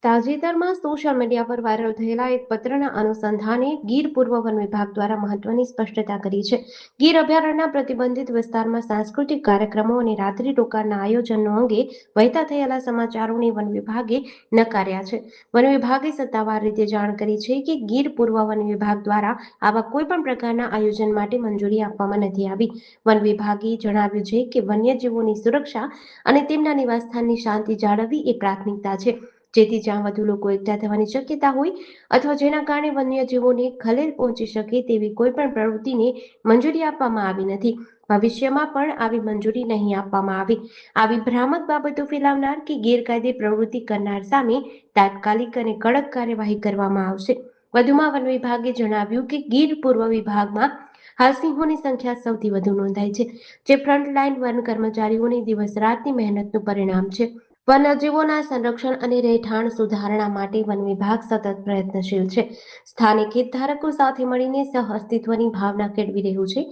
તાજેતરમાં social media પર viral થયેલા એક પત્રના અનુસંધાને ગીર પૂર્વ વન વિભાગ દ્વારા મહત્વની સ્પષ્ટતા કરી છે. ગીર અભયારણ્યના પ્રતિબંધિત વિસ્તારમાં સાંસ્કૃતિક કાર્યક્રમો અને રાત્રિ રોકાણના આયોજનો અંગે વહેતા થયેલા સમાચારોને વન વિભાગે નકાર્યા છે. વન વિભાગે સત્તાવાર રીતે જાણ કરી છે કે ગીર પૂર્વ વન વિભાગ દ્વારા આવા કોઈ પણ પ્રકારના આયોજન માટે મંજૂરી આપવામાં નથી આવી. વન વિભાગે જણાવ્યું છે કે વન્યજીવોની સુરક્ષા અને તેમના નિવાસસ્થાનની શાંતિ જાળવવી એ પ્રાથમિકતા છે. જેથી જ્યાં વધુ લોકો એકઠા થવાની શક્યતા હોય અથવા જેના કારણે વન્યજીવોને ખલેલ પહોંચી શકે તેવી કોઈ પણ પ્રવૃત્તિને મંજૂરી આપવામાં આવી નથી. ભવિષ્યમાં પણ આવી મંજૂરી નહીં આપવામાં આવે. આવી ભ્રામક બાબતો ફેલાવનાર કે ગેરકાયદે પ્રવૃત્તિ કરનાર સામે તાત્કાલિક અને કડક કાર્યવાહી કરવામાં આવશે. વધુમાં વન વિભાગે જણાવ્યું કે ગીર પૂર્વ વિભાગમાં હાલ સિંહોની સંખ્યા સૌથી વધુ નોંધાઈ છે, જે ફ્રન્ટલાઇન વન કર્મચારીઓની દિવસ રાતની મહેનતનું પરિણામ છે. વન્યજીવોના સંરક્ષણ અને રહેઠાણ સુધારણા માટે વન વિભાગ સતત પ્રયત્નશીલ છે. સ્થાનિક હિતધારકો સાથે મળીને સહઅસ્તિત્વની ભાવના કેળવી રહ્યું છે.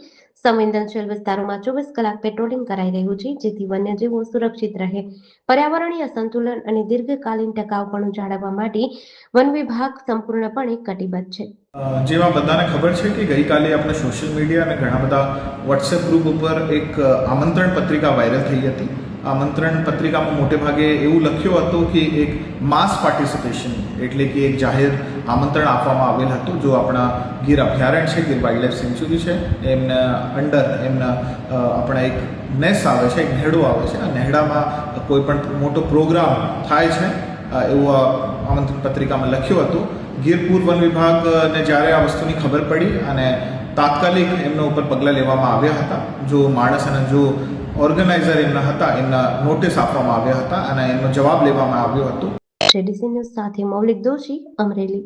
સંવેદનશીલ વિસ્તારોમાં 24 કલાક પેટ્રોલિંગ કરાઈ રહ્યું છે, જેથી વન્યજીવો સુરક્ષિત રહે. પર્યાવરણીય સંતુલન અને દીર્ઘકાલીન ટકાઉપણું જાળવવા માટે વન વિભાગ સંપૂર્ણપણે કટિબદ્ધ છે. જેમાં બધાને ખબર છે કે ગઈકાલે આપણે સોશિયલ મીડિયા અને ઘણા બધા વોટ્સએપ ગ્રુપ ઉપર એક આમંત્રણ પત્રિકા વાયરલ થઈ હતી. આમંત્રણ પત્રિકામાં મોટે ભાગે એવું લખ્યું હતું કે એક માસ પાર્ટિસિપેશન એટલે કે એક જાહેર આમંત્રણ આપવામાં આવેલ હતું. જો આપણા ગીર અભયારણ્ય છે, ગીર વાઇલ્ડલાઇફ સેન્ચ્યુરી છે, એમના અંડર એમના આપણા એક નેસ આવે છે, એક નેહડો આવે છે. આ નેહડામાં કોઈ પણ મોટો પ્રોગ્રામ થાય છે એવું આમંત્રણ પત્રિકામાં લખ્યું હતું. ગીર પૂર્વ વન વિભાગને જ્યારે આ વસ્તુની ખબર પડી અને તાત્કાલિક એમના ઉપર પગલાં લેવામાં આવ્યા હતા. જો માણસ અને જો ઓર્ગેનાઇઝર એમના હતા એમના નોટિસ આપવામાં આવ્યા હતા અને એમનો જવાબ લેવામાં આવ્યો હતો. જેડીસી ન્યૂઝ સાથે મૌલિક દોશી, અમરેલી.